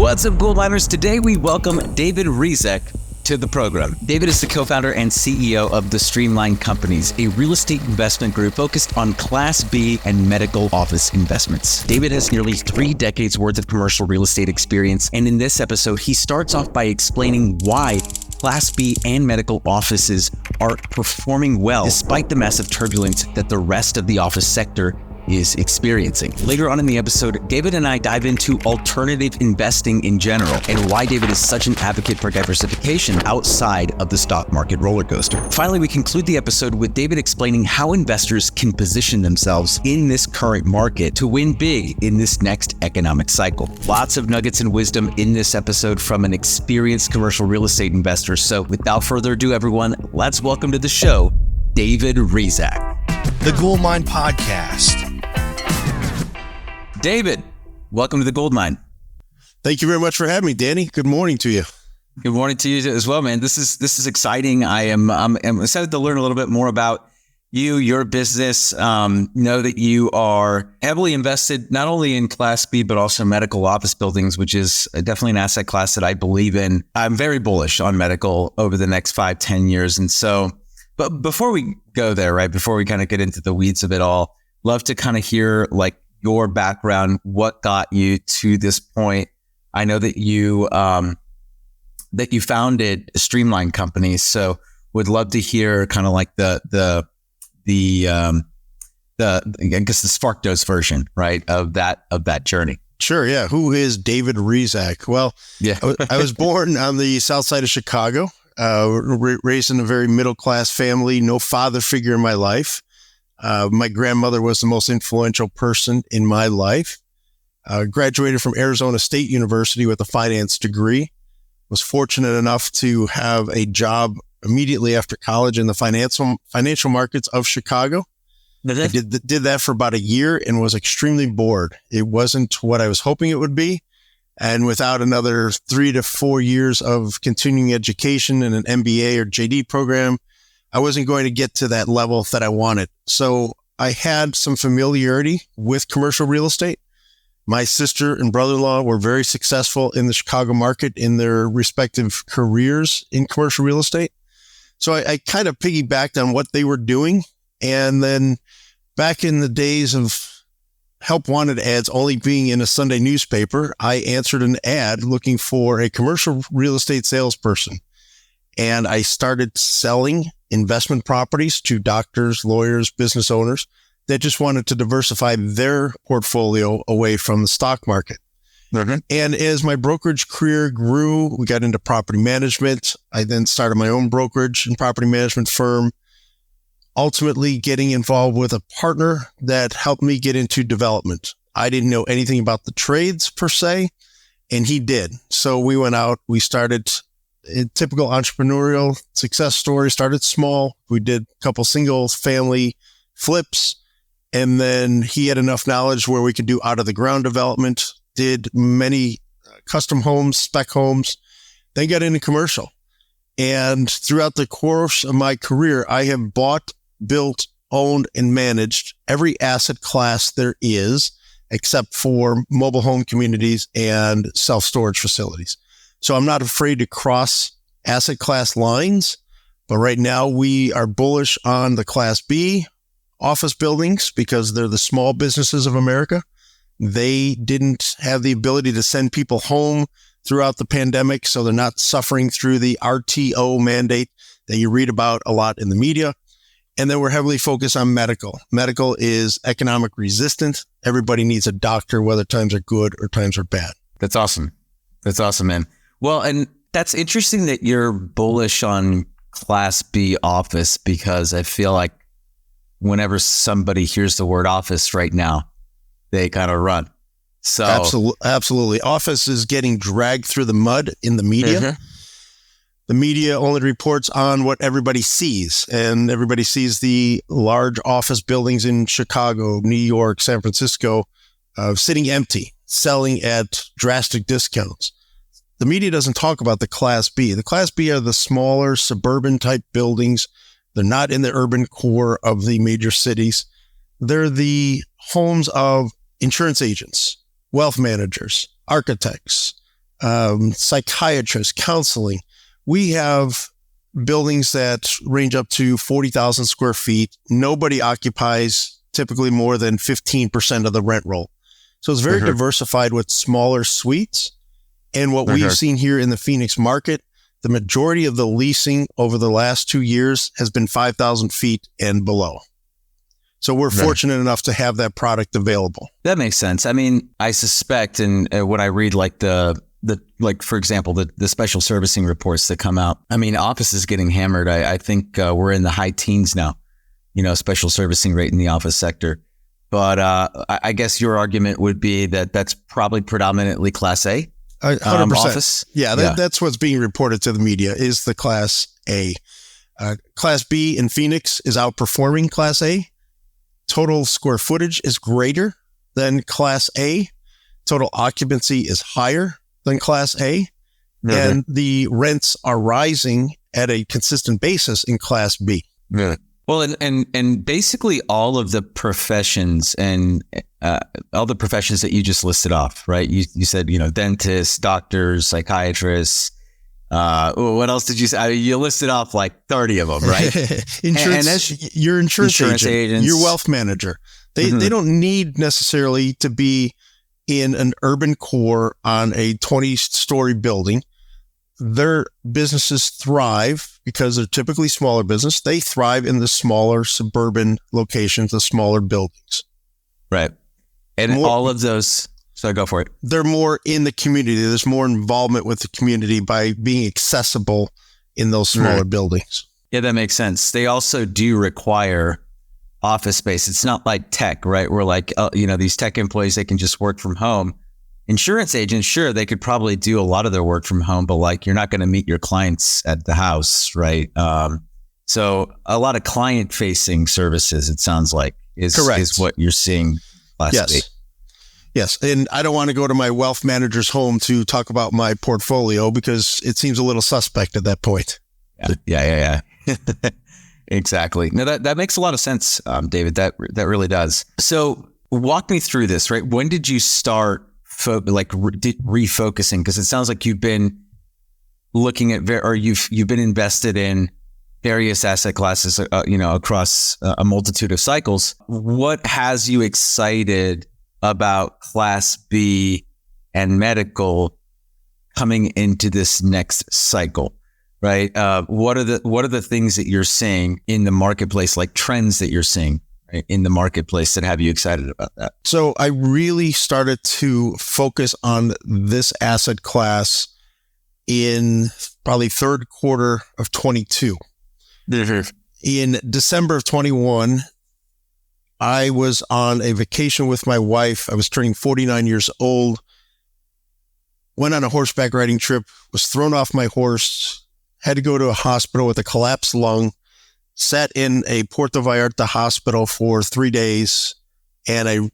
What's up, Gould Miners? Today we welcome David Hrizak to the program. David is the co-founder and CEO of the Streamline companies, a real estate investment group focused on Class B and medical office investments. David has nearly 3 decades worth of commercial real estate experience, and in this episode, he starts off by explaining why Class B and medical offices are performing well despite the massive turbulence that the rest of the office sector is experiencing. Later on in the episode, David and I dive into alternative investing in general and why David is such an advocate for diversification outside of the stock market roller coaster. Finally, we conclude the episode with David explaining how investors can position themselves in this current market to win big in this next economic cycle. Lots of nuggets and wisdom in this episode from an experienced commercial real estate investor. So without further ado, everyone, let's welcome to the show, David Hrizak. The Gould Mine Podcast. David, welcome to the Gould Mine. Thank you very much for having me, Danny. Good morning to you. Good morning to you as well, man. This is exciting. I'm excited to learn a little bit more about you, your business. Know that you are heavily invested not only in Class B but also medical office buildings, which is definitely an asset class that I believe in. I'm very bullish on medical over the next 5-10 years, and so. But before we go there, right, before we kind of get into the weeds of it all, love to kind of hear like your background, what got you to this point. I know that you founded Streamline companies, so would love to hear kind of like the I guess the spark dose version, right, of that journey. Sure, yeah. Who is David Hrizak? Well, yeah, I was born on the south side of Chicago. Raised in a very middle-class family, no father figure in my life. My grandmother was the most influential person in my life. Graduated from Arizona State University with a finance degree. Was fortunate enough to have a job immediately after college in the financial markets of Chicago. I did that for about a year and was extremely bored. It wasn't what I was hoping it would be. And without another 3 to 4 years of continuing education in an MBA or JD program, I wasn't going to get to that level that I wanted. So I had some familiarity with commercial real estate. My sister and brother-in-law were very successful in the Chicago market in their respective careers in commercial real estate. So I kind of piggybacked on what they were doing. And then back in the days of help wanted ads only being in a Sunday newspaper, I answered an ad looking for a commercial real estate salesperson. And I started selling investment properties to doctors, lawyers, business owners that just wanted to diversify their portfolio away from the stock market. Mm-hmm. And as my brokerage career grew, we got into property management. I then started my own brokerage and property management firm, ultimately getting involved with a partner that helped me get into development. I didn't know anything about the trades per se, and he did. So we went out, we started a typical entrepreneurial success story, started small. We did a couple single family flips, and then he had enough knowledge where we could do out of the ground development, did many custom homes, spec homes, then got into commercial. And throughout the course of my career, I have bought, built, owned, and managed every asset class there is, except for mobile home communities and self-storage facilities. So I'm not afraid to cross asset class lines, but right now we are bullish on the Class B office buildings because they're the small businesses of America. They didn't have the ability to send people home throughout the pandemic, so they're not suffering through the RTO mandate that you read about a lot in the media. And then we're heavily focused on medical. Medical is economic resistant. Everybody needs a doctor, whether times are good or times are bad. That's awesome. That's awesome, man. Well, and that's interesting that you're bullish on Class B office, because I feel like whenever somebody hears the word office right now, they kind of run. So absolutely. Office is getting dragged through the mud in the media. Mm-hmm. The media only reports on what everybody sees, and everybody sees the large office buildings in Chicago, New York, San Francisco, sitting empty, selling at drastic discounts. The media doesn't talk about the Class B. The Class B are the smaller suburban type buildings. They're not in the urban core of the major cities. They're the homes of insurance agents, wealth managers, architects, psychiatrists, counseling. We have buildings that range up to 40,000 square feet. Nobody occupies typically more than 15% of the rent roll. So it's very diversified with smaller suites. And what we've seen here in the Phoenix market, the majority of the leasing over the last 2 years has been 5,000 feet and below. So we're fortunate enough to have that product available. That makes sense. I mean, I suspect, and when I read like for example, the special servicing reports that come out, I mean, office is getting hammered. I think we're in the high teens now, special servicing rate in the office sector. But I guess your argument would be that that's probably predominantly Class A 100%. Office. Yeah, that's what's being reported to the media is the Class A. Class B in Phoenix is outperforming Class A. Total square footage is greater than Class A. Total occupancy is higher than Class A. And the rents are rising at a consistent basis in Class B. Well, and basically all of the professions and all the professions that you just listed off, right? You said, dentists, doctors, psychiatrists. What else did you say? You listed off like 30 of them, right? Your insurance agent, your wealth manager. They don't need necessarily to be in an urban core on a 20-story building. Their businesses thrive because they're typically smaller business. They thrive in the smaller suburban locations, the smaller buildings. Right. And all of those, so go for it. They're more in the community. There's more involvement with the community by being accessible in those smaller buildings. Yeah, that makes sense. They also do require office space. It's not like tech, right? We're like, these tech employees, they can just work from home. Insurance agents, sure, they could probably do a lot of their work from home, but like you're not going to meet your clients at the house, right? So a lot of client-facing services, it sounds like, is what you're seeing last week. Yes, and I don't want to go to my wealth manager's home to talk about my portfolio because it seems a little suspect at that point. Yeah. Exactly. No, that makes a lot of sense, David. That really does. So walk me through this, right? When did you start refocusing? Because it sounds like you've been looking at you've been invested in various asset classes, across a multitude of cycles. What has you excited about Class B and medical coming into this next cycle? Right? What are the things that you're seeing in the marketplace, like trends that you're seeing in the marketplace that have you excited about that? So I really started to focus on this asset class in probably third quarter of 22. In December of 21, I was on a vacation with my wife. I was turning 49 years old, went on a horseback riding trip, was thrown off my horse, had to go to a hospital with a collapsed lung, sat in a Puerto Vallarta hospital for 3 days, and I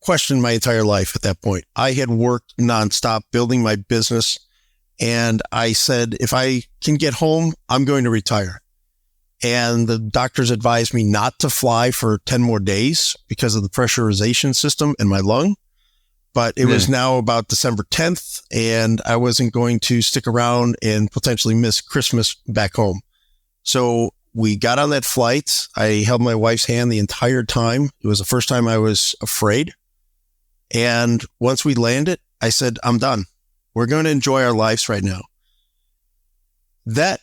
questioned my entire life at that point. I had worked nonstop building my business, and I said, if I can get home, I'm going to retire. And the doctors advised me not to fly for 10 more days because of the pressurization system in my lung. But it was now about December 10th, and I wasn't going to stick around and potentially miss Christmas back home. So we got on that flight. I held my wife's hand the entire time. It was the first time I was afraid. And once we landed, I said, I'm done. We're going to enjoy our lives right now. That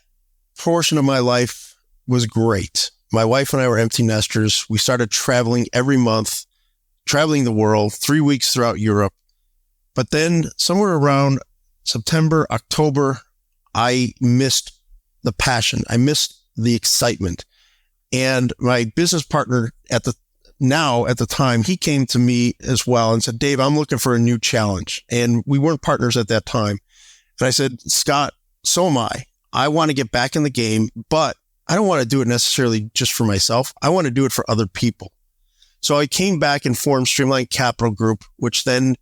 portion of my life was great. My wife and I were empty nesters. We started traveling every month, traveling the world, 3 weeks throughout Europe. But then somewhere around September, October, I missed the passion. I missed the excitement. And my business partner at the time, he came to me as well and said, Dave, I'm looking for a new challenge. And we weren't partners at that time. And I said, Scott, so am I. I want to get back in the game, but I don't want to do it necessarily just for myself. I want to do it for other people. So I came back and formed Streamline Capital Group, which then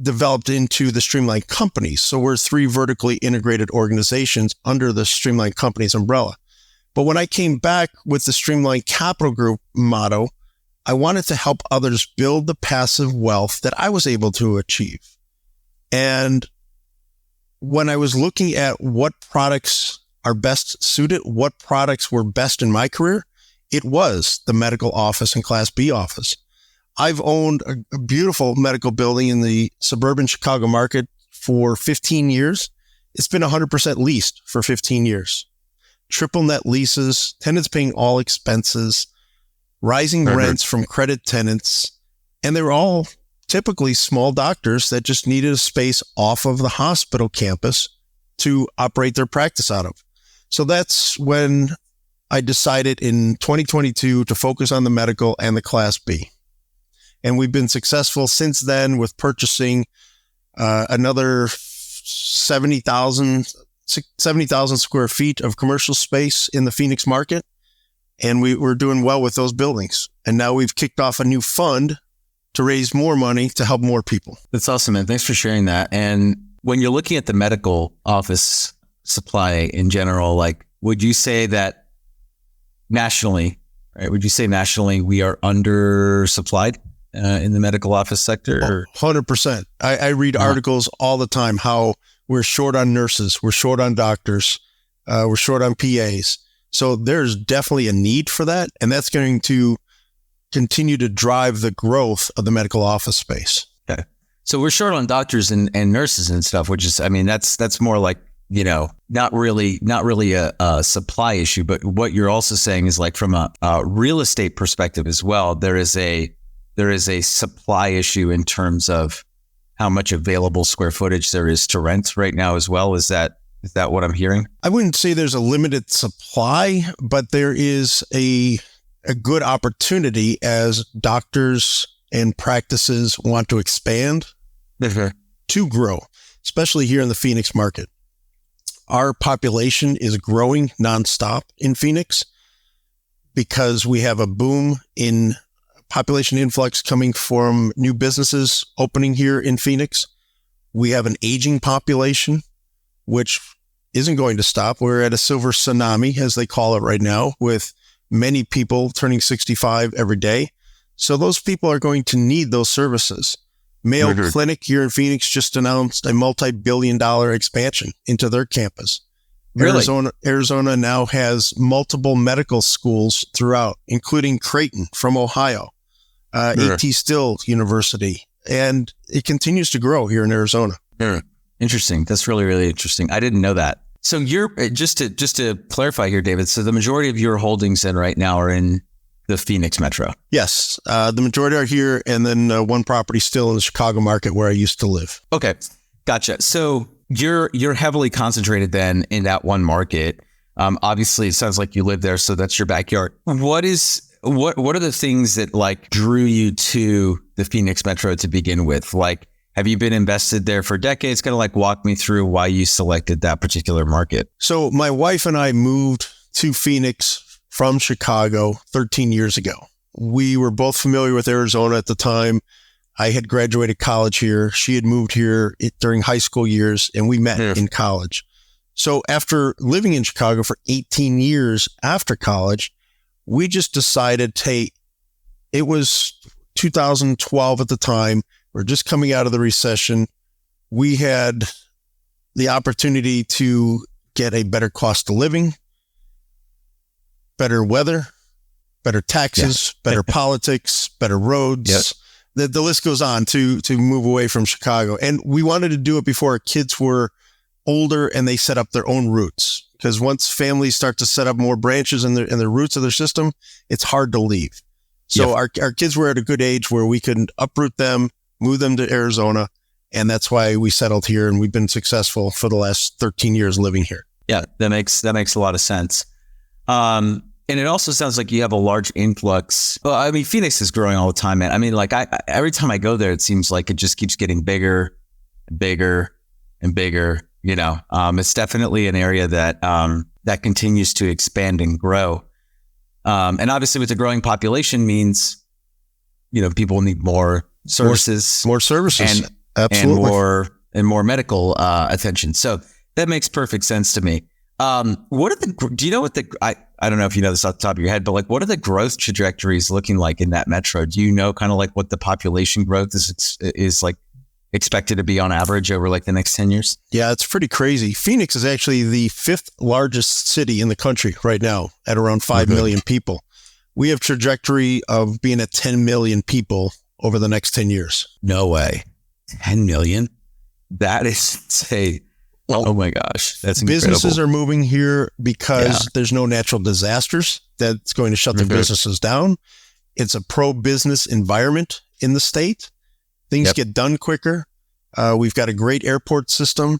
developed into the Streamline Companies. So we're 3 vertically integrated organizations under the Streamline Companies umbrella. But when I came back with the Streamline Capital Group motto, I wanted to help others build the passive wealth that I was able to achieve. And when I was looking at what products are best suited, what products were best in my career, it was the medical office and Class B office. I've owned a beautiful medical building in the suburban Chicago market for 15 years. It's been 100% leased for 15 years. Triple net leases, tenants paying all expenses, rising rents from credit tenants, and they were all typically small doctors that just needed a space off of the hospital campus to operate their practice out of. So that's when I decided in 2022 to focus on the medical and the Class B. And we've been successful since then with purchasing another 70,000 square feet of commercial space in the Phoenix market. And we're doing well with those buildings. And now we've kicked off a new fund to raise more money to help more people. That's awesome, man. Thanks for sharing that. And when you're looking at the medical office supply in general, like, would you say that nationally, right? Would you say nationally we are undersupplied in the medical office sector? 100%. I read articles all the time how we're short on nurses, we're short on doctors, we're short on PAs. So there's definitely a need for that. And that's going to continue to drive the growth of the medical office space. Okay. So we're short on doctors and nurses and stuff, which is, I mean, that's more like, not really a supply issue, but what you're also saying is like from a real estate perspective as well, there is a supply issue in terms of how much available square footage there is to rent right now as well. Is that what I'm hearing? I wouldn't say there's a limited supply, but there is a good opportunity as doctors and practices want to expand to grow, especially here in the Phoenix market. Our population is growing nonstop in Phoenix because we have a boom in population influx coming from new businesses opening here in Phoenix. We have an aging population, which isn't going to stop. We're at a silver tsunami, as they call it right now, with many people turning 65 every day. So those people are going to need those services. Mayo Clinic here in Phoenix just announced a multi-billion-dollar expansion into their campus. Really? Arizona now has multiple medical schools throughout, including Creighton from Ohio, A.T. Still University, and it continues to grow here in Arizona. Interesting. That's really, really interesting. I didn't know that. So you're just to clarify here, David. So the majority of your holdings then right now are in the Phoenix metro. Yes, the majority are here, and then one property still in the Chicago market where I used to live. Okay, gotcha. So you're heavily concentrated then in that one market. Obviously, it sounds like you live there, so that's your backyard. What are the things that like drew you to the Phoenix metro to begin with? Like, have you been invested there for decades? Kind of like walk me through why you selected that particular market. So my wife and I moved to Phoenix from Chicago 13 years ago. We were both familiar with Arizona at the time. I had graduated college here. She had moved here during high school years, and we met in college. So after living in Chicago for 18 years after college, we just decided, hey, it was 2012 at the time. We're just coming out of the recession. We had the opportunity to get a better cost of living, better weather, better taxes, better politics, better roads. The list goes on to move away from Chicago. And we wanted to do it before our kids were older and they set up their own roots. Because once families start to set up more branches in the roots of their system, it's hard to leave. So our kids were at a good age where we could uproot them, move them to Arizona. And that's why we settled here. And we've been successful for the last 13 years living here. Yeah, that makes a lot of sense. And it also sounds like you have a large influx. Well, I mean, Phoenix is growing all the time, man. I mean, like every time I go there, it seems like it just keeps getting bigger, and bigger, and bigger. It's definitely an area that continues to expand and grow. And obviously with the growing population means, people need more services, more services, and absolutely, and more medical attention. So that makes perfect sense to me. Do you know what I don't know if you know this off the top of your head, but like, what are the growth trajectories looking like in that metro? Do you know kind of like what the population growth is expected to be on average over like the next 10 years? Yeah, it's pretty crazy. Phoenix is actually the 5th largest city in the country right now at around 5 million people. We have trajectory of being at 10 million people over the next 10 years. No way. 10 million? That is insane. Oh my gosh. That's incredible. Businesses are moving here because there's no natural disasters that's going to shut their businesses down. It's a pro-business environment in the state. Things get done quicker. We've got a great airport system.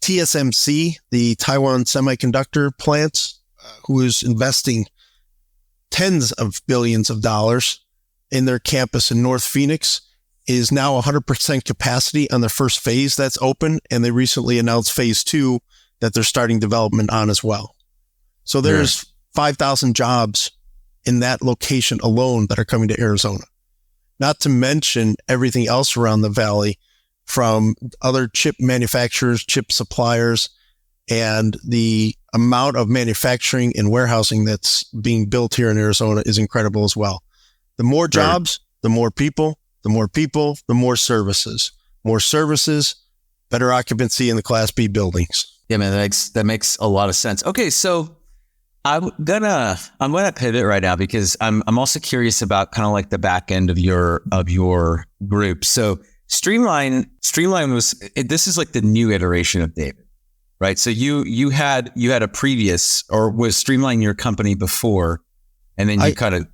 TSMC, the Taiwan semiconductor plant, who is investing tens of billions of dollars in their campus in North Phoenix, is now 100% capacity on their first phase that's open. And they recently announced phase 2 that they're starting development on as well. So there's 5,000 jobs in that location alone that are coming to Arizona. Not to mention everything else around the valley, from other chip manufacturers, chip suppliers, and the amount of manufacturing and warehousing that's being built here in Arizona is incredible as well. The more jobs, the more people, the more people, the more services. More services, better occupancy in the Class B buildings. Yeah, man, that makes a lot of sense. Okay, so I'm gonna pivot right now because I'm also curious about kind of like the back end of your group. So Streamline this is like the new iteration of David, right? So you had a previous, or was Streamline your company before, and then you kind of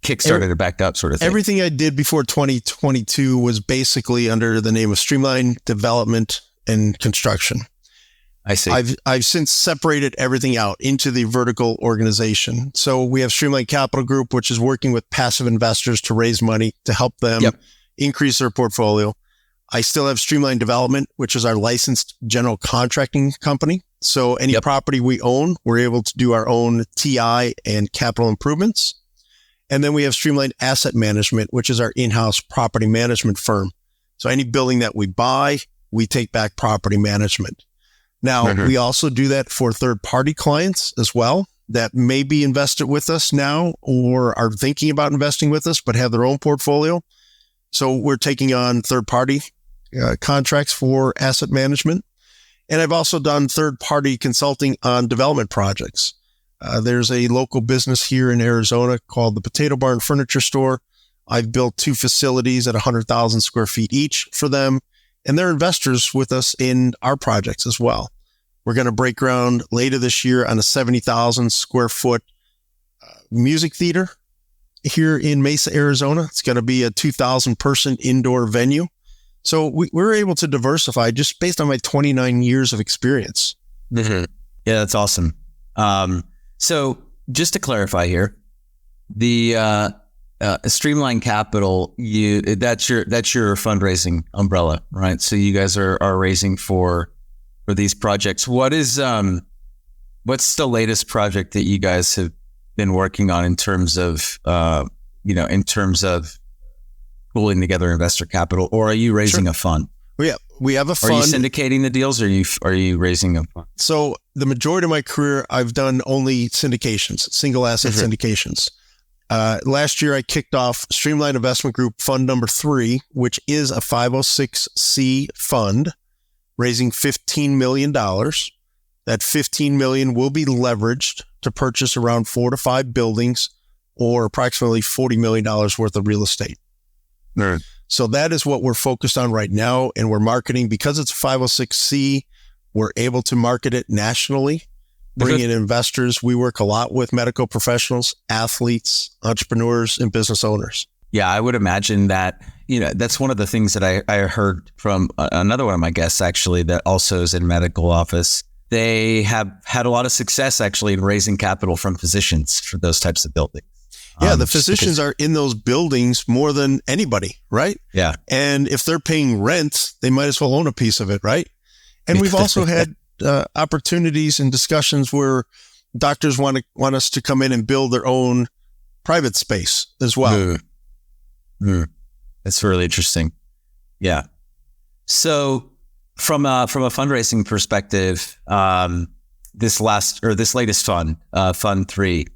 kickstarted it back up, sort of thing. Everything I did before 2022 was basically under the name of Streamline Development and Construction. I see. I've since separated everything out into the vertical organization. So we have Streamline Capital Group, which is working with passive investors to raise money to help them increase their portfolio. I still have Streamline Development, which is our licensed general contracting company. So any property we own, we're able to do our own TI and capital improvements. And then we have Streamline Asset Management, which is our in-house property management firm. So any building that we buy, we take back property management. Now, we also do that for third-party clients as well that may be invested with us now or are thinking about investing with us, but have their own portfolio. So we're taking on third-party contracts for asset management. And I've also done third-party consulting on development projects. There's a local business here in Arizona called the Potato Barn Furniture Store. I've built 2 facilities at 100,000 square feet each for them. And they're investors with us in our projects as well. We're going to break ground later this year on a 70,000 square foot music theater here in Mesa, Arizona. It's going to be a 2,000 person indoor venue. So we're able to diversify just based on my 29 years of experience. Yeah, that's awesome. So just to clarify here, the Streamline Capital, that's your fundraising umbrella, right? So you guys are raising for these projects. What's the latest project that you guys have been working on in terms of pulling together investor capital, or are you raising a fund? We have a fund. Are you syndicating the deals, or are you raising a fund? So the majority of my career, I've done only syndications, single asset syndications. Last year, I kicked off Streamline Investment Group Fund number 3, which is a 506c fund, raising $15 million. That $15 million will be leveraged to purchase around 4 to 5 buildings or approximately $40 million worth of real estate. So that is what we're focused on right now. And we're marketing, because it's 506c, we're able to market it nationally, bring in investors. We work a lot with medical professionals, athletes, entrepreneurs, and business owners. Yeah, I would imagine that, that's one of the things that I heard from another one of my guests, actually, that also is in medical office. They have had a lot of success actually in raising capital from physicians for those types of buildings. Yeah, the physicians are in those buildings more than anybody, right? Yeah. And if they're paying rent, they might as well own a piece of it, right? And we've also had opportunities and discussions where doctors want us to come in and build their own private space as well. That's really interesting. Yeah. So from a fundraising perspective, this latest fund, Fund 3,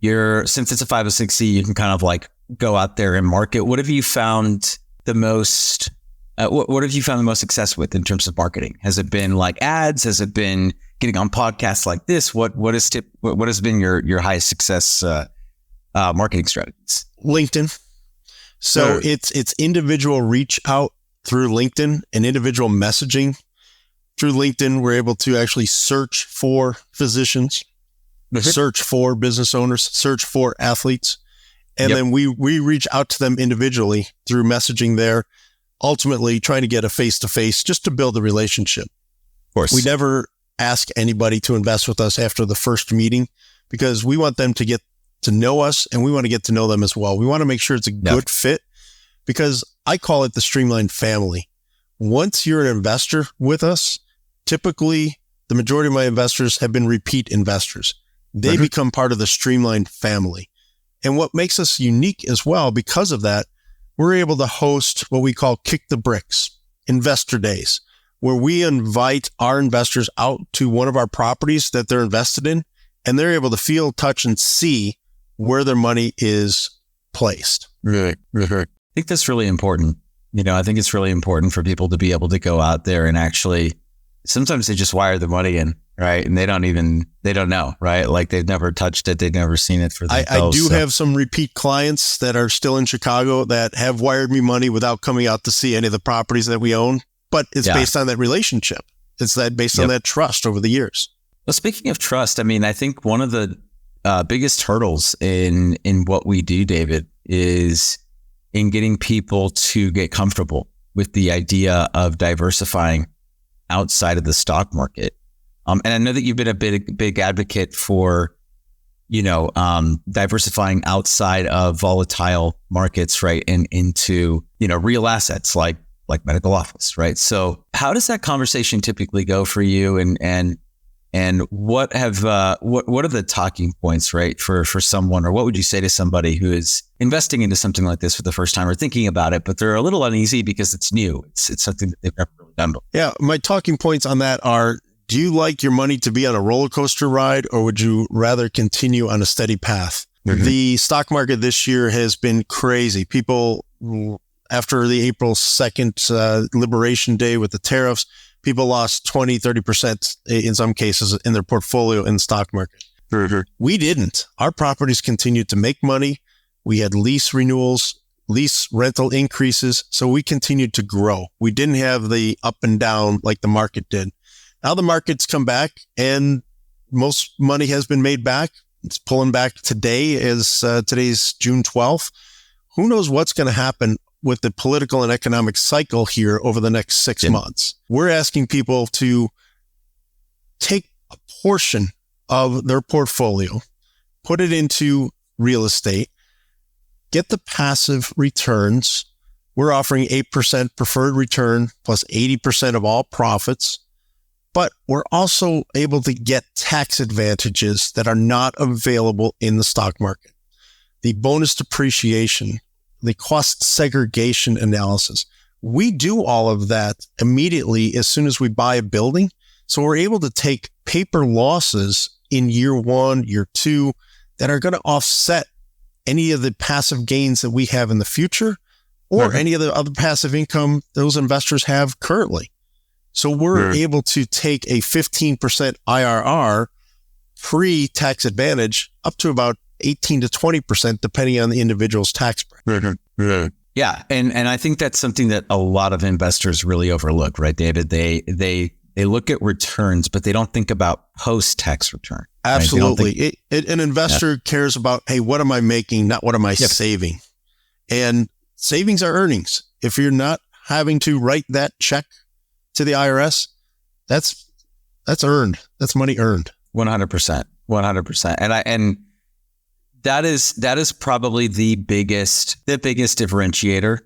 since it's a 506c, you can kind of like go out there and market. What have you found the most What have you found the most success with in terms of marketing? Has it been like ads? Has it been getting on podcasts like this? What has been your highest success marketing strategies? LinkedIn. So it's individual reach out through LinkedIn and individual messaging through LinkedIn. We're able to actually search for physicians, search for business owners, search for athletes. And then we reach out to them individually through messaging there, ultimately trying to get a face-to-face just to build a relationship. Of course. We never ask anybody to invest with us after the first meeting because we want them to get to know us and we want to get to know them as well. We want to make sure it's a good fit because I call it the Streamline family. Once you're an investor with us, typically the majority of my investors have been repeat investors. They become part of the Streamline family. And what makes us unique as well, because of that, we're able to host what we call Kick the Bricks investor days, where we invite our investors out to one of our properties that they're invested in, and they're able to feel, touch, and see where their money is placed. Right. I think that's really important. I think it's really important for people to be able to go out there and actually, sometimes they just wire the money in, right? And they don't know, right? Like they've never touched it. They've never seen it for themselves. I do have some repeat clients that are still in Chicago that have wired me money without coming out to see any of the properties that we own, but it's based on that relationship. It's based on that trust over the years. Well, speaking of trust, I think one of the biggest hurdles in what we do, David, is in getting people to get comfortable with the idea of diversifying outside of the stock market. And I know that you've been a big advocate for, diversifying outside of volatile markets, right? And into, real assets like medical office, right? So how does that conversation typically go for you? And what are the talking points, right? For someone, or what would you say to somebody who is investing into something like this for the first time or thinking about it, but they're a little uneasy because it's new. It's something that they've never really done before. Yeah. My talking points on that are, do you like your money to be on a roller coaster ride, or would you rather continue on a steady path? The stock market this year has been crazy. People, after the April 2nd Liberation Day with the tariffs, people lost 20, 30% in some cases in their portfolio in the stock market. We didn't. Our properties continued to make money. We had lease renewals, lease rental increases. So we continued to grow. We didn't have the up and down like the market did. Now the market's come back and most money has been made back. It's pulling back today as today's June 12th. Who knows what's going to happen with the political and economic cycle here over the next 6 months. We're asking people to take a portion of their portfolio, put it into real estate, get the passive returns. We're offering 8% preferred return plus 80% of all profits, but we're also able to get tax advantages that are not available in the stock market. The bonus depreciation, the cost segregation analysis. We do all of that immediately as soon as we buy a building. So we're able to take paper losses in year 1, year 2 that are going to offset any of the passive gains that we have in the future or any of the other passive income those investors have currently. So we're able to take a 15% IRR pre-tax advantage up to about 18 to 20%, depending on the individual's tax bracket. Yeah. And I think that's something that a lot of investors really overlook, right, David? They look at returns, but they don't think about post-tax return. Absolutely. Right? An investor cares about, hey, what am I making? Not what am I saving? And savings are earnings. If you're not having to write that check to the IRS, that's earned. That's money earned. 100%. 100%. And that is probably the biggest differentiator,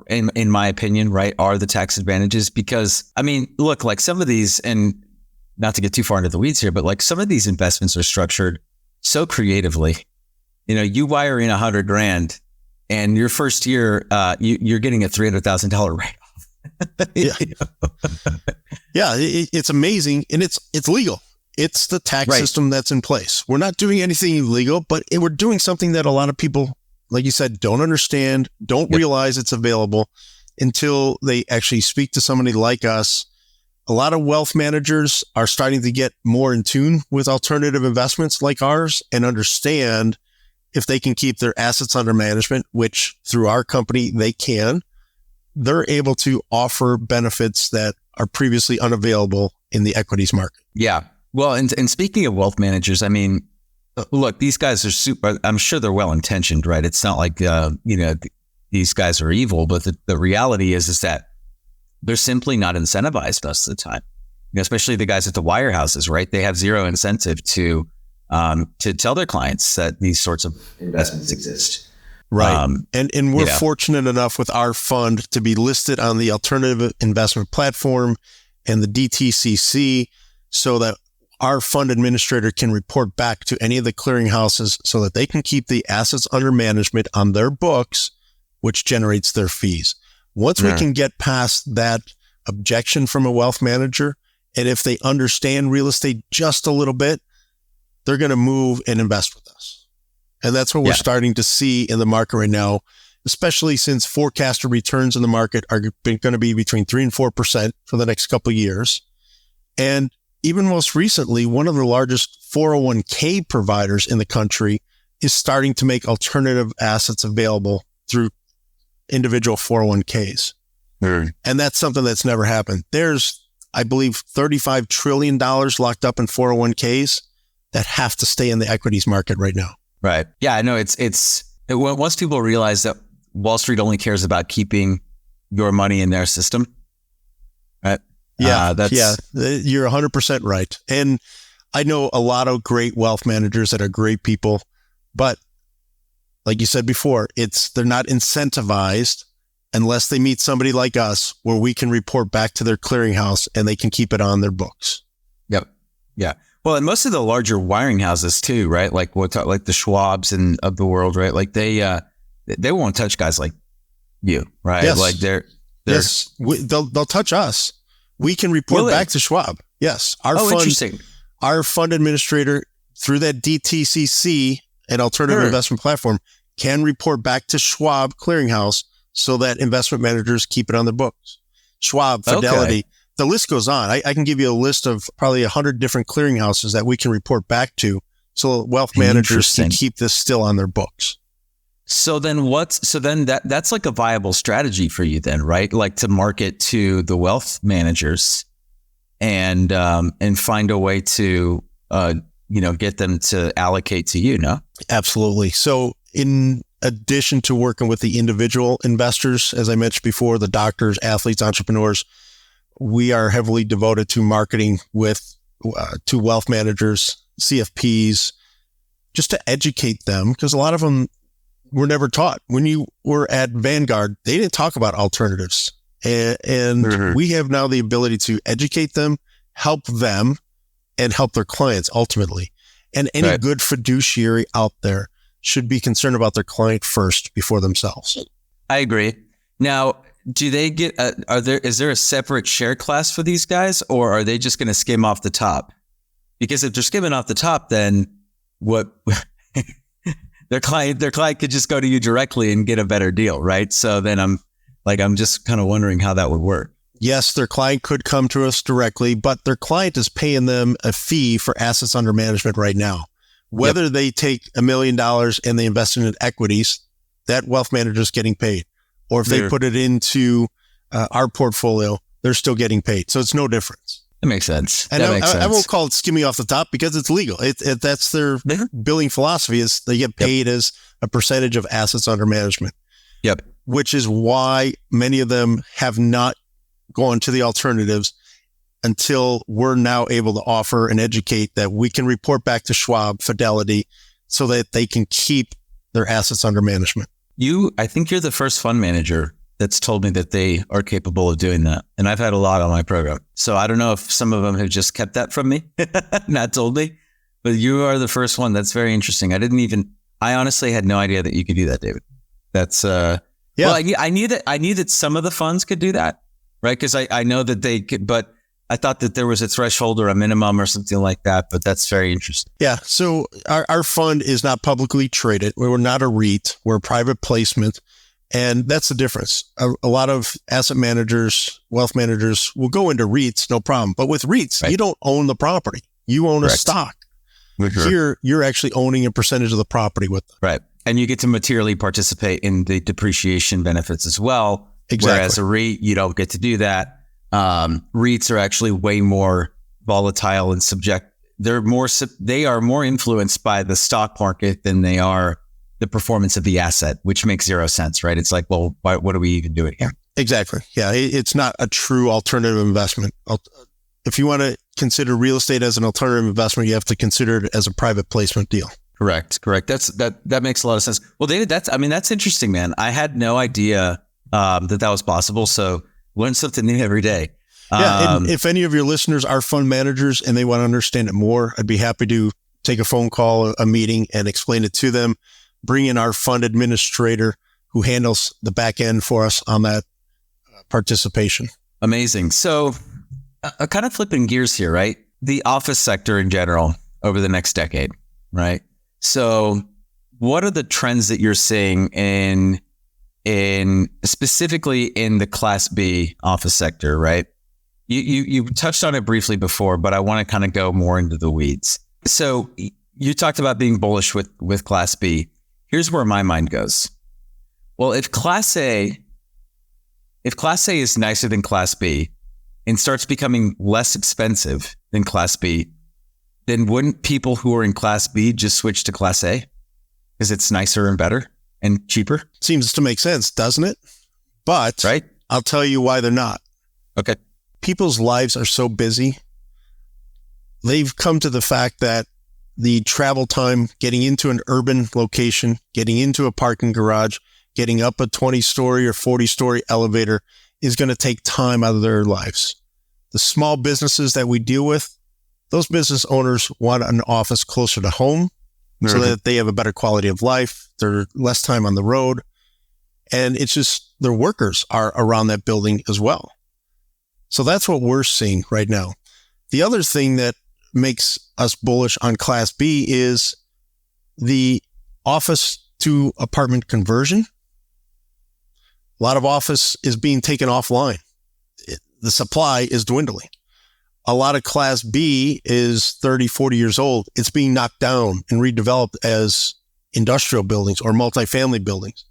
in my opinion, right, are the tax advantages. Because, look, like some of these, and not to get too far into the weeds here, but like some of these investments are structured so creatively. You wire in $100,000 and your first year, you're getting a $300,000 write-off. It's amazing. And it's legal. It's the tax system that's in place. We're not doing anything illegal, but we're doing something that a lot of people, like you said, don't understand, don't realize it's available. until they actually speak to somebody like us. A lot of wealth managers are starting to get more in tune with alternative investments like ours and understand if they can keep their assets under management, which through our company, they can, they're able to offer benefits that are previously unavailable in the equities market. Yeah. Well, and speaking of wealth managers, I mean, look, these guys are super, I'm sure they're well-intentioned, right? It's not like, these guys are evil, but the reality is that they're simply not incentivized most of the time, especially the guys at the wirehouses, right? They have zero incentive to tell their clients that these sorts of investments exist. Right. And we're fortunate enough with our fund to be listed on the alternative investment platform and the DTCC so that our fund administrator can report back to any of the clearinghouses so that they can keep the assets under management on their books, which generates their fees. Once we can get past that objection from a wealth manager, and if they understand real estate just a little bit, they're going to move and invest with us. And that's what we're starting to see in the market right now, especially since forecasted returns in the market are going to be between 3 and 4% for the next couple of years. And even most recently, one of the largest 401k providers in the country is starting to make alternative assets available through individual 401ks. And that's something that's never happened. There's, I believe, $35 trillion locked up in 401ks that have to stay in the equities market right now. Right. Yeah, I know once people realize that Wall Street only cares about keeping your money in their system, right? Yeah, you're 100% right. And I know a lot of great wealth managers that are great people, but like you said before, they're not incentivized unless they meet somebody like us where we can report back to their clearinghouse and they can keep it on their books. Yep. Yeah. Well, and most of the larger wiring houses too, right? Like like the Schwabs and of the world, right? Like they won't touch guys like you, right? Yes. Like they'll touch us. We can report back to Schwab. Yes. Interesting. Our fund administrator through that DTCC and alternative investment platform can report back to Schwab clearinghouse so that investment managers keep it on their books. Schwab, Fidelity, the list goes on. I can give you a list of probably 100 different clearinghouses that we can report back to so wealth managers can keep this still on their books. So then that's like a viable strategy for you then, right? Like to market to the wealth managers and find a way to, get them to allocate to you, no? Absolutely. So in addition to working with the individual investors, as I mentioned before, the doctors, athletes, entrepreneurs, we are heavily devoted to marketing to wealth managers, CFPs, just to educate them, because a lot of them were never taught. When you were at Vanguard, they didn't talk about alternatives. And we have now the ability to educate them, help them, and help their clients ultimately. And any good fiduciary out there should be concerned about their client first before themselves. I agree. Now, do they get, is there a separate share class for these guys, or are they just going to skim off the top? Because if they're skimming off the top, then what their client could just go to you directly and get a better deal, right? So then I'm just kind of wondering how that would work. Yes, their client could come to us directly, but their client is paying them a fee for assets under management right now. Whether they take $1 million and they invest in equities, that wealth manager is getting paid. Or if they put it into our portfolio, they're still getting paid. So it's no difference. That makes sense. And I won't call it skimming off the top because it's legal. That's their billing philosophy, is they get paid as a percentage of assets under management. Yep. Which is why many of them have not gone to the alternatives until we're now able to offer and educate that we can report back to Schwab, Fidelity, so that they can keep their assets under management. I think you're the first fund manager that's told me that they are capable of doing that. And I've had a lot on my program. So I don't know if some of them have just kept that from me, not told me, but you are the first one. That's very interesting. I honestly had no idea that you could do that, David. That's, well, I knew that some of the funds could do that, right? Because I know that they could, but I thought that there was a threshold or a minimum or something like that, but that's very interesting. Yeah. So our fund is not publicly traded. We're not a REIT. We're a private placement. And that's the difference. A lot of asset managers, wealth managers will go into REITs, no problem. But with REITs, you don't own the property. You own a stock. Here, you're actually owning a percentage of the property with them. Right. And you get to materially participate in the depreciation benefits as well. Exactly. Whereas a REIT, you don't get to do that. REITs are actually way more volatile and they are more influenced by the stock market than they are the performance of the asset, which makes zero sense, right? It's like, well, what are we even doing here? Exactly. Yeah. It's not a true alternative investment. If you want to consider real estate as an alternative investment, you have to consider it as a private placement deal. Correct. That makes a lot of sense. Well, David, that's interesting, man. I had no idea that was possible. So learn something new every day. And if any of your listeners are fund managers and they want to understand it more, I'd be happy to take a phone call, a meeting, and explain it to them. Bring in our fund administrator who handles the back end for us on that participation. Amazing. So kind of flipping gears here, right? The office sector in general over the next decade, right? So what are the trends that you're seeing in specifically in the Class B office sector, right? You touched on it briefly before, but I want to kind of go more into the weeds. So you talked about being bullish with Class B. Here's where my mind goes. Well, if Class A is nicer than Class B and starts becoming less expensive than Class B, then wouldn't people who are in Class B just switch to Class A because it's nicer and better and cheaper? Seems to make sense, doesn't it? But right? I'll tell you why they're not. Okay. People's lives are so busy. They've come to the fact that the travel time, getting into an urban location, getting into a parking garage, getting up a 20-story or 40-story elevator is going to take time out of their lives. The small businesses that we deal with, those business owners want an office closer to home so that they have a better quality of life. They're less time on the road. And it's just their workers are around that building as well. So that's what we're seeing right now. The other thing that makes us bullish on Class B is the office to apartment conversion. A lot of office is being taken offline. The supply is dwindling. A lot of Class B is 30, 40 years old. It's being knocked down and redeveloped as industrial buildings or multifamily buildings.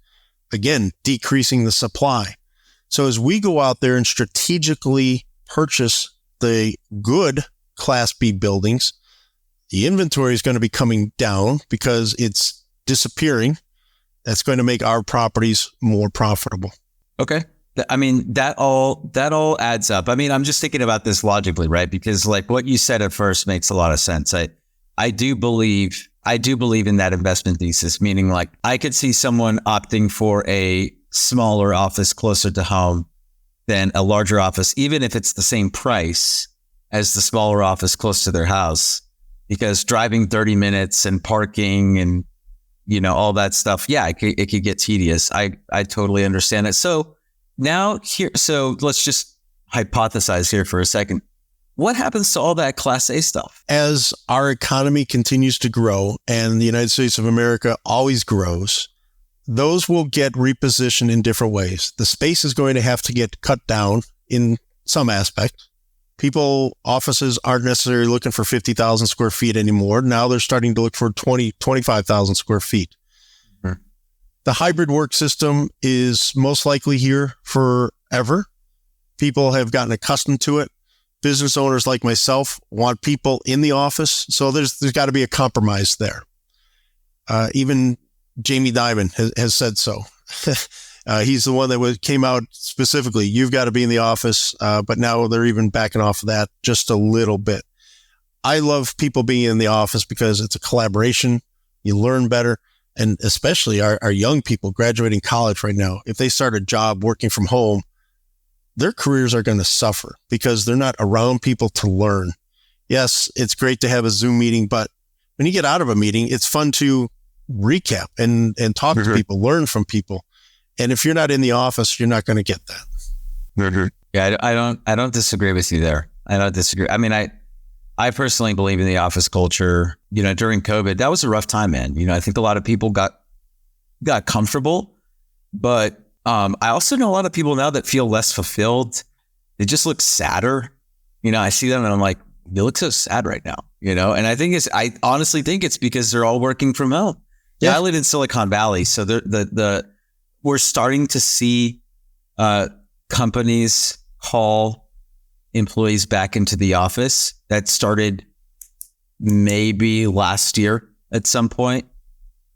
Again, decreasing the supply. So as we go out there and strategically purchase the good Class B buildings, the inventory is going to be coming down because it's disappearing. That's going to make our properties more profitable. Okay. I mean, that all adds up. I mean, I'm just thinking about this logically, right? Because like what you said at first makes a lot of sense. I do believe in that investment thesis, meaning like I could see someone opting for a smaller office closer to home than a larger office, even if it's the same price as the smaller office close to their house, because driving 30 minutes and parking and, you know, all that stuff. Yeah, it could get tedious. I totally understand it. So let's just hypothesize here for a second. What happens to all that Class A stuff? As our economy continues to grow and the United States of America always grows, those will get repositioned in different ways. The space is going to have to get cut down in some aspect. Offices aren't necessarily looking for 50,000 square feet anymore. Now they're starting to look for 25,000 square feet. Mm-hmm. The hybrid work system is most likely here forever. People have gotten accustomed to it. Business owners like myself want people in the office. So there's got to be a compromise there. Even Jamie Dimon has said so. He's the one that came out specifically. You've got to be in the office, but now they're even backing off of that just a little bit. I love people being in the office because it's a collaboration. You learn better. And especially our young people graduating college right now, if they start a job working from home, their careers are going to suffer because they're not around people to learn. Yes, it's great to have a Zoom meeting, but when you get out of a meeting, it's fun to recap and talk to people, learn from people. And if you're not in the office, you're not going to get that. Yeah, I don't disagree with you there. I don't disagree. I mean, I personally believe in the office culture. You know, during COVID, that was a rough time, man. You know, I think a lot of people got comfortable, but I also know a lot of people now that feel less fulfilled. They just look sadder. I see them and I'm like, you look so sad right now, and I honestly think it's because they're all working from home. Yeah. I live in Silicon Valley. So we're starting to see companies call employees back into the office. That started maybe last year at some point.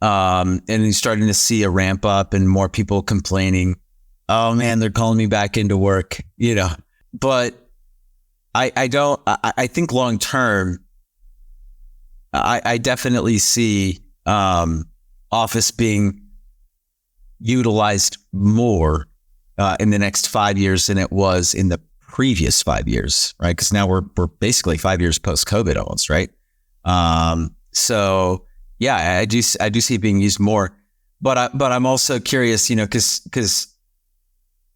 And you're starting to see a ramp up and more people complaining, oh man, they're calling me back into work, but I think long term, I definitely see, office being utilized more, in the next 5 years than it was in the previous 5 years, right? Because now we're basically 5 years post COVID almost, right? So yeah, I do see it being used more, but I'm also curious, because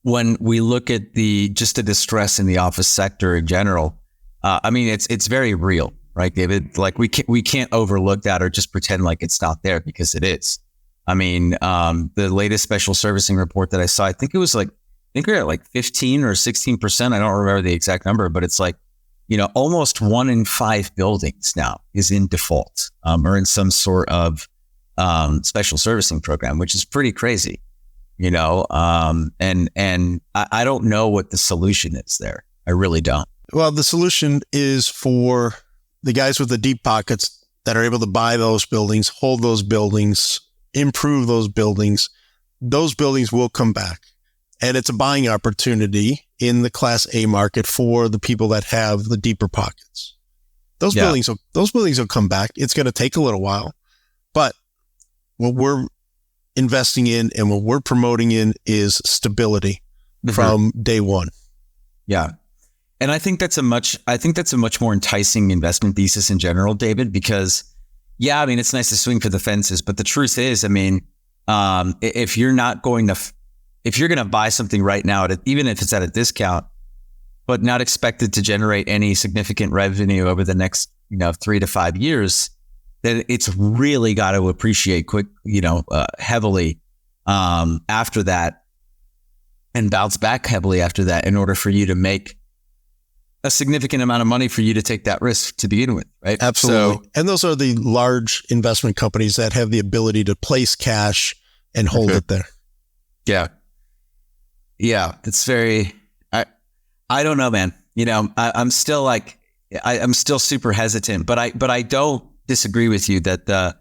when we look at the distress in the office sector in general, it's very real, right, David? Like we can't overlook that or just pretend like it's not there, because it is. The latest special servicing report that I saw, I think we're at like 15 or 16%. I don't remember the exact number, but it's like, almost 1 in 5 buildings now is in default, or in some sort of, special servicing program, which is pretty crazy, and I don't know what the solution is there. I really don't. Well, the solution is for the guys with the deep pockets that are able to buy those buildings, hold those buildings, improve those buildings. Those buildings will come back. And it's a buying opportunity in the Class A market for the people that have the deeper pockets. Those buildings will come back. It's going to take a little while, but what we're investing in and what we're promoting in is stability from day one. Yeah. And I think that's a much more enticing investment thesis in general, David, because it's nice to swing for the fences, but the truth is, if you're going to buy something right now, even if it's at a discount, but not expected to generate any significant revenue over the next, 3 to 5 years, then it's really got to appreciate heavily, after that, and bounce back heavily after that in order for you to make a significant amount of money for you to take that risk to begin with, right? Absolutely. And those are the large investment companies that have the ability to place cash and hold it there. Yeah. Yeah. It's very, I don't know, man. I'm still I'm still super hesitant, but I don't disagree with you that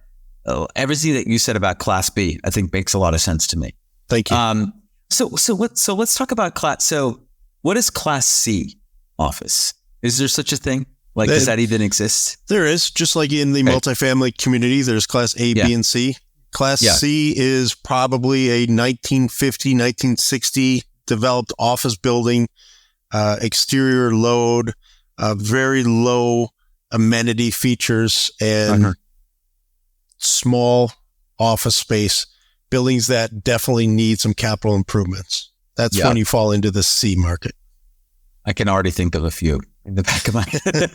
everything that you said about Class B, I think makes a lot of sense to me. Thank you. So let's talk about Class. So what is Class C office? Is there such a thing? Does that even exist? There is, just like in the multifamily community, there's Class A, B, and C. Class C is probably a 1950, 1960 developed office building, exterior load, very low amenity features, and small office space, buildings that definitely need some capital improvements. That's when you fall into the C market. I can already think of a few in the back of my head.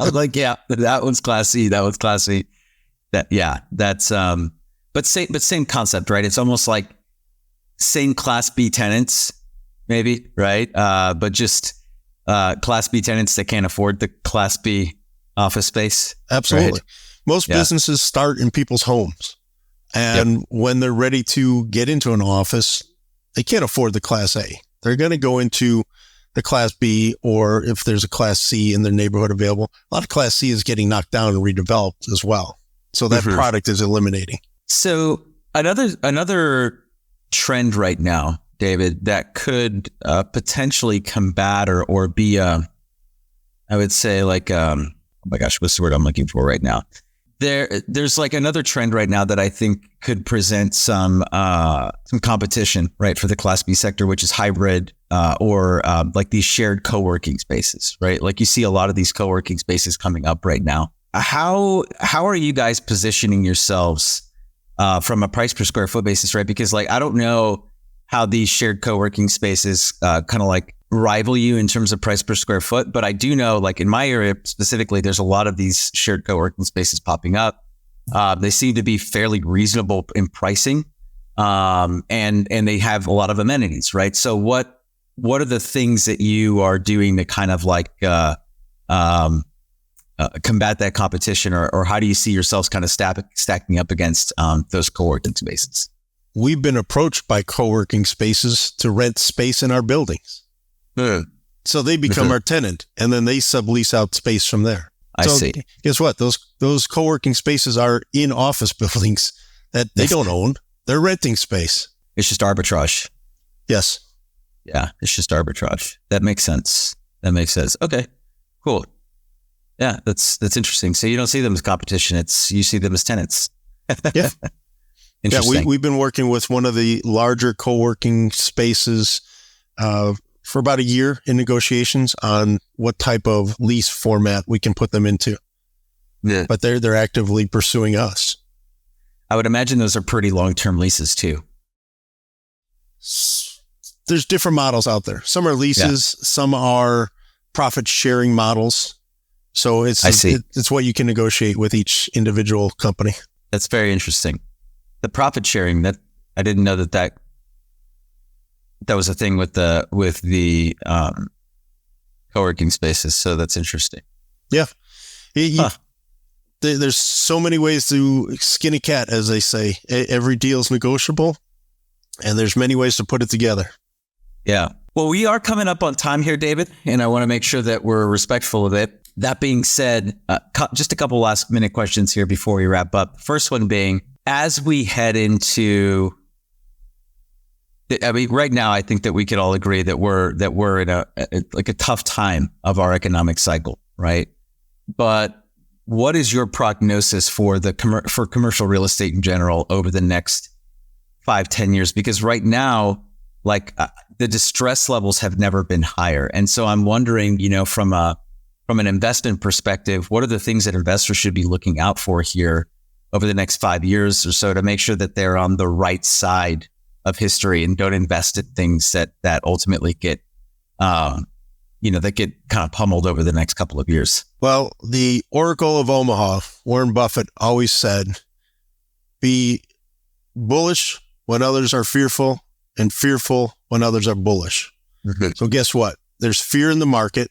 I'm like, that one's Class C. That one's Class C. That's but same concept, right? It's almost like same Class B tenants, maybe, right? But just Class B tenants that can't afford the Class B office space. Absolutely. Right? Most businesses start in people's homes, and when they're ready to get into an office, they can't afford the Class A. They're going to go into the Class B, or if there's a Class C in their neighborhood available. A lot of Class C is getting knocked down and redeveloped as well. So that product is eliminating. So another trend right now, David, that could potentially combat or be, I would say oh my gosh, what's the word I'm looking for right now? There's like another trend right now that I think could present some competition, right, for the Class B sector, which is hybrid or like these shared co-working spaces, right? Like you see a lot of these co-working spaces coming up right now. How are you guys positioning yourselves from a price per square foot basis, right? Because I don't know how these shared co-working spaces kind of rival you in terms of price per square foot, but I do know in my area specifically, there's a lot of these shared co-working spaces popping up. They seem to be fairly reasonable in pricing. and they have a lot of amenities, right? So what are the things that you are doing to kind of like combat that competition, or how do you see yourselves kind of stacking up against those co-working spaces? We've been approached by co-working spaces to rent space in our buildings. So they become our tenant, and then they sublease out space from there. I see. Guess what? Those co-working spaces are in office buildings that they don't own. They're renting space. It's just arbitrage. Yes. Yeah, it's just arbitrage. That makes sense. Okay, cool. Yeah, that's interesting. So you don't see them as competition. You see them as tenants. Yeah. Interesting. Yeah, we've been working with one of the larger co-working spaces for about a year in negotiations on what type of lease format we can put them into. Yeah. But they're actively pursuing us. I would imagine those are pretty long-term leases too. There's different models out there. Some are leases, some are profit sharing models. So it's what you can negotiate with each individual company. That's very interesting. The profit sharing, that I didn't know that was a thing with the co-working spaces. So that's interesting. Yeah. There's so many ways to skin a cat, as they say. Every deal is negotiable, and there's many ways to put it together. Yeah. Well, we are coming up on time here, David, and I want to make sure that we're respectful of it. That being said, just a couple last minute questions here before we wrap up. First one being, as we head into, right now, I think that we could all agree that we're in a tough time of our economic cycle, right? But what is your prognosis for for commercial real estate in general over the next 5-10 years? Because right now, the distress levels have never been higher, and so I'm wondering, from an investment perspective, what are the things that investors should be looking out for here over the next 5 years or so to make sure that they're on the right side of history and don't invest in things that ultimately get, that get kind of pummeled over the next couple of years? Well, the Oracle of Omaha, Warren Buffett, always said, be bullish when others are fearful and fearful when others are bullish. Mm-hmm. So guess what? There's fear in the market.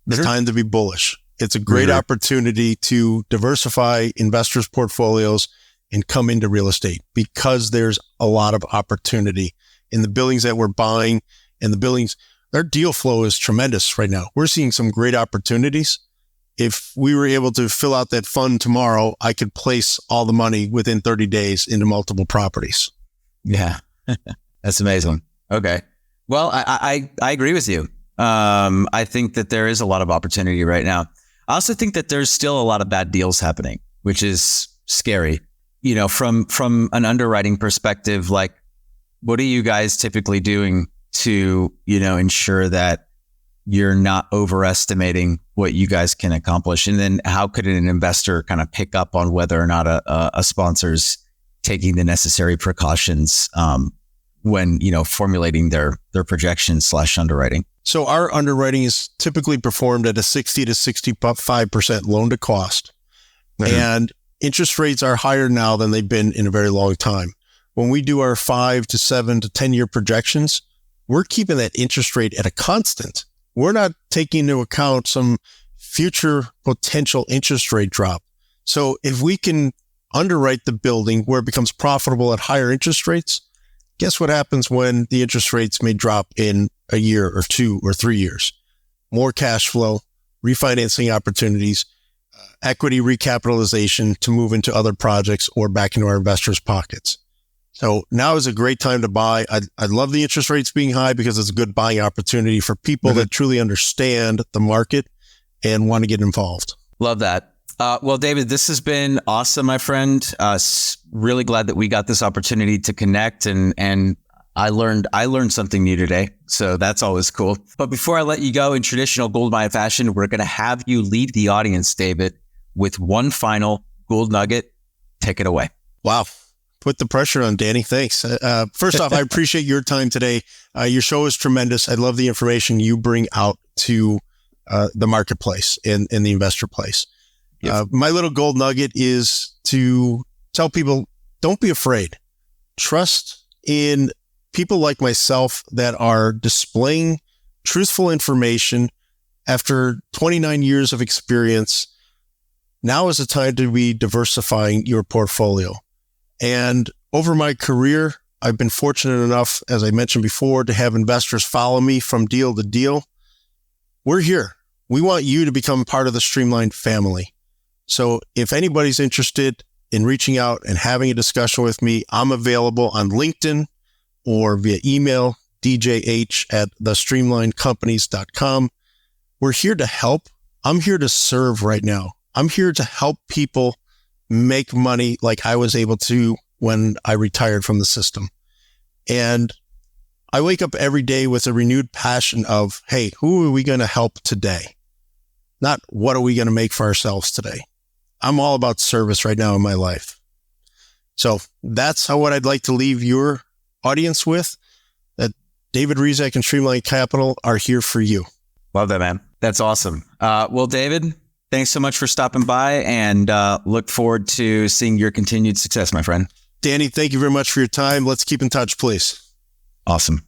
It's time to be bullish. It's a great opportunity to diversify investors' portfolios and come into real estate because there's a lot of opportunity in the buildings that we're buying, and the buildings, their deal flow is tremendous right now. We're seeing some great opportunities. If we were able to fill out that fund tomorrow, I could place all the money within 30 days into multiple properties. Yeah, that's amazing. Okay. Well, I agree with you. I think that there is a lot of opportunity right now. I also think that there's still a lot of bad deals happening, which is scary. From an underwriting perspective, what are you guys typically doing to, ensure that you're not overestimating what you guys can accomplish? And then how could an investor kind of pick up on whether or not a sponsor's taking the necessary precautions when, formulating their projections / underwriting? So our underwriting is typically performed at a 60 to 65% loan to cost. Mm-hmm. And interest rates are higher now than they've been in a very long time. When we do our 5 to 7 to 10 year projections, we're keeping that interest rate at a constant. We're not taking into account some future potential interest rate drop. So if we can underwrite the building where it becomes profitable at higher interest rates, guess what happens when the interest rates may drop in a year or 2 or 3 years? More cash flow, refinancing opportunities, equity recapitalization to move into other projects or back into our investors' pockets. So now is a great time to buy. I love the interest rates being high because it's a good buying opportunity for people that truly understand the market and want to get involved. Love that. Well, David, this has been awesome, my friend. Really glad that we got this opportunity to connect, and I learned something new today. So that's always cool. But before I let you go, in traditional Gould Mine fashion, we're going to have you leave the audience, David, with one final Gould nugget. Take it away. Wow. Put the pressure on, Danny. Thanks. First off, I appreciate your time today. Your show is tremendous. I love the information you bring out to the marketplace and the investor place. Yep. My little gold nugget is to tell people, don't be afraid. Trust in people like myself that are displaying truthful information after 29 years of experience. Now is the time to be diversifying your portfolio. And over my career, I've been fortunate enough, as I mentioned before, to have investors follow me from deal to deal. We're here. We want you to become part of the Streamline family. So if anybody's interested in reaching out and having a discussion with me, I'm available on LinkedIn or via email, djh@thestreamlinecompanies.com. We're here to help. I'm here to serve right now. I'm here to help people make money like I was able to when I retired from the system. And I wake up every day with a renewed passion of, hey, who are we going to help today? Not what are we going to make for ourselves today? I'm all about service right now in my life. So that's what I'd like to leave your audience with, that David Hrizak and Streamline Capital are here for you. Love that, man. That's awesome. Well, David, thanks so much for stopping by, and look forward to seeing your continued success, my friend. Danny, thank you very much for your time. Let's keep in touch, please. Awesome.